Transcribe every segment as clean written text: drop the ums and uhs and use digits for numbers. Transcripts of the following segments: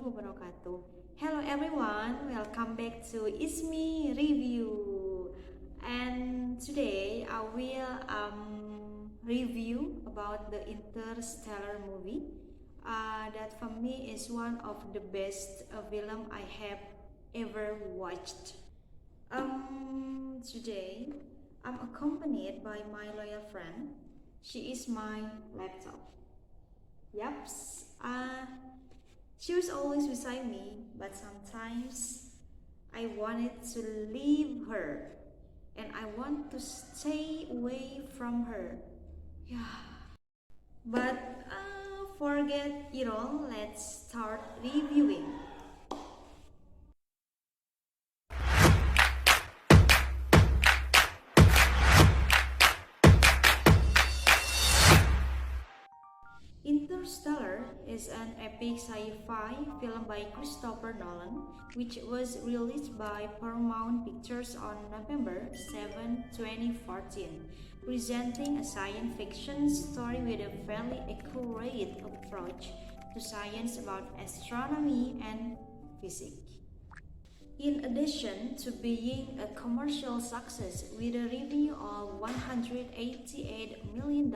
wabarakatuh. Hello everyone, welcome back to Ismi review. And today I will review about the Interstellar movie. That for me is one of the best film I have ever watched. Today I'm accompanied by my loyal friend. She is my laptop. Yups. She was always beside me, but sometimes I wanted to leave her and I want to stay away from her. Yeah. But forget it all, let's start reviewing. Interstellar is an epic sci-fi film by Christopher Nolan, which was released by Paramount Pictures on November 7, 2014, presenting a science fiction story with a fairly accurate approach to science about astronomy and physics. In addition to being a commercial success with a revenue of $188 million,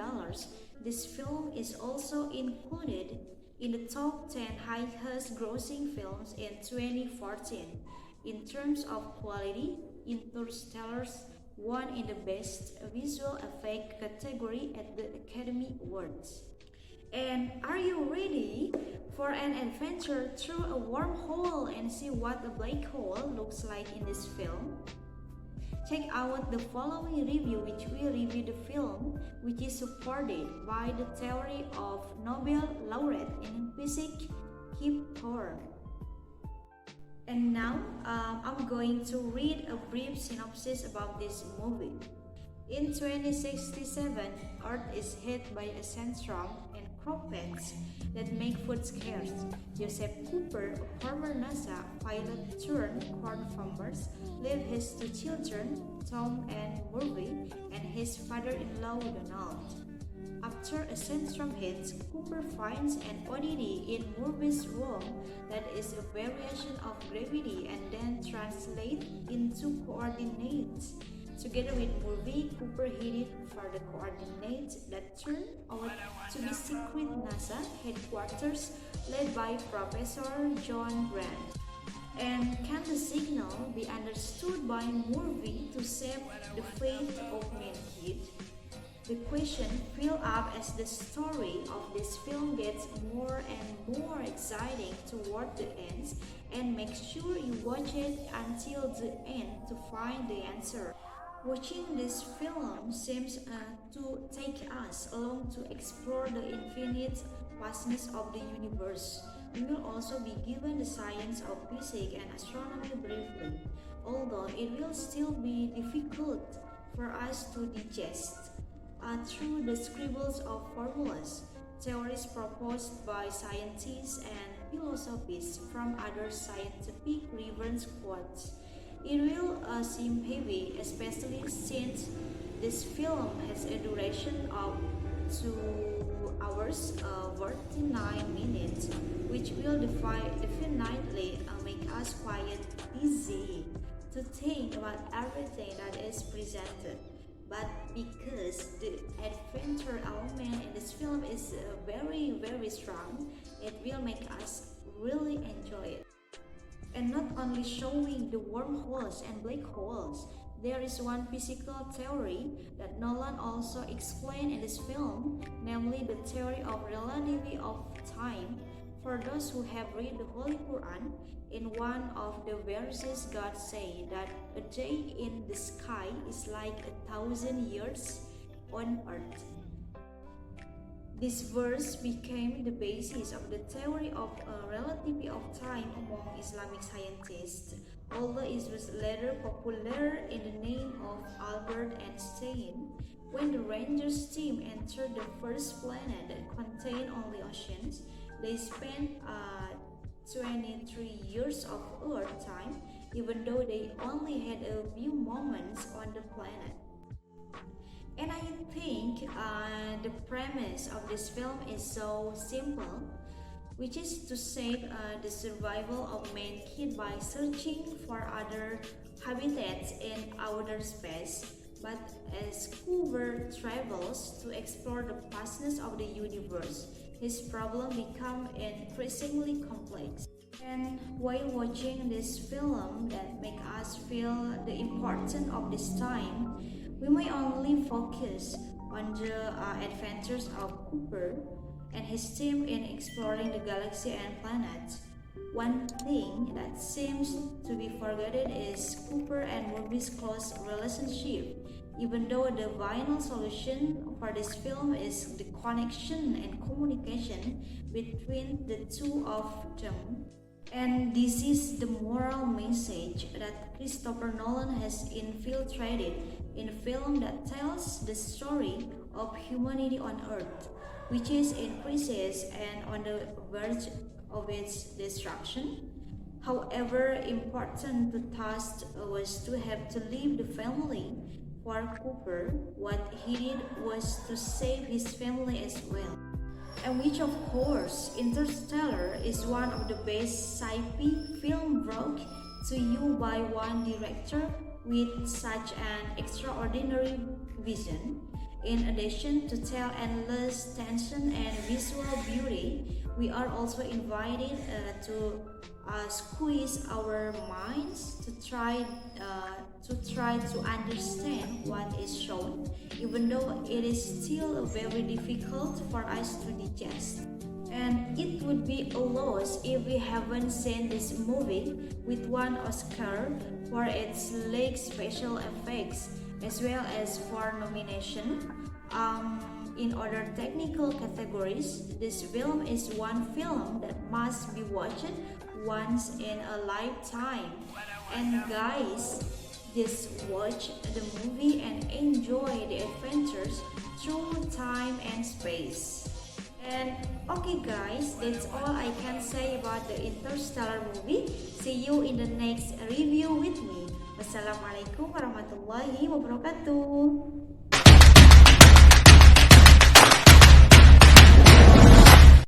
this film is also included in the top 10 highest grossing films in 2014. In terms of quality, Interstellar won in the Best Visual Effect category at the Academy Awards. And are you ready for an adventure through a wormhole and see what a black hole looks like in this film? Check out the following review, which will review the film, which is supported by the theory of Nobel laureate in physics Kip Thorne. And now I'm going to read a brief synopsis about this movie. In 2067, Earth is hit by a sandstorm and crop pests that make food scarce. Joseph Cooper, a former NASA pilot turned corn farmer, leaves his two children, Tom and Murphy, and his father-in-law, Donald. After a sandstorm hits, Cooper finds an oddity in Murphy's room that is a variation of gravity and then translates into coordinates. Together with Murphy, Cooper headed for the coordinates that turned out to be secret NASA headquarters led by Professor John Grant. And can the signal be understood by Murphy to save the fate of mankind? The question fills up as the story of this film gets more and more exciting toward the end, and make sure you watch it until the end to find the answer. Watching this film seems to take us along to explore the infinite vastness of the universe. We will also be given the science of physics and astronomy briefly, although it will still be difficult for us to digest. Through the scribbles of formulas, theories proposed by scientists and philosophies from other scientific reference quotes. It will seem heavy, especially since this film has a duration of 2 hours 49 minutes, which will definitely make us quite dizzy to think about everything that is presented. But because the adventure element in this film is very strong, it will make us really enjoy it. And not only showing the wormholes and black holes, there is one physical theory that Nolan also explained in this film, namely the theory of relativity of time. For those who have read the Holy Quran, in one of the verses God say that a day in the sky is like 1,000 years on earth. This verse became the basis of the theory of relativity of time among Islamic scientists, although it was later popular in the name of Albert Einstein. When the Rangers team entered the first planet that contained only oceans, they spent 23 years of Earth time, even though they only had a few moments on the planet. And I think the premise of this film is so simple. which is to save the survival of mankind by searching for other habitats in outer space. But as Cooper travels to explore the vastness of the universe, his problems become increasingly complex. And while watching this film that make us feel the importance of this time, we may only focus on the adventures of Cooper and his team in exploring the galaxy and planets. One thing that seems to be forgotten is Cooper and Murphy's close relationship, even though the final solution for this film is the connection and communication between the two of them. And this is the moral message that Christopher Nolan has infiltrated in a film that tells the story of humanity on Earth, which is in crisis and on the verge of its destruction. However important the task was to have to leave the family, for Cooper, what he did was to save his family as well. And which of course, Interstellar is one of the best sci-fi film brought to you by one director with such an extraordinary vision. In addition to tell endless tension and visual beauty, we are also invited to squeeze our minds to try to understand what is shown, even though it is still very difficult for us to digest. And it would be a loss if we haven't seen this movie with one Oscar for its leg special effects as well as for nomination. In other technical categories, this film is one film that must be watched once in a lifetime. And guys, just watch the movie and enjoy the adventures through time and space. And okay guys, that's all I can say about the Interstellar movie. See you in the next review with me. Wassalamualaikum warahmatullahi wabarakatuh.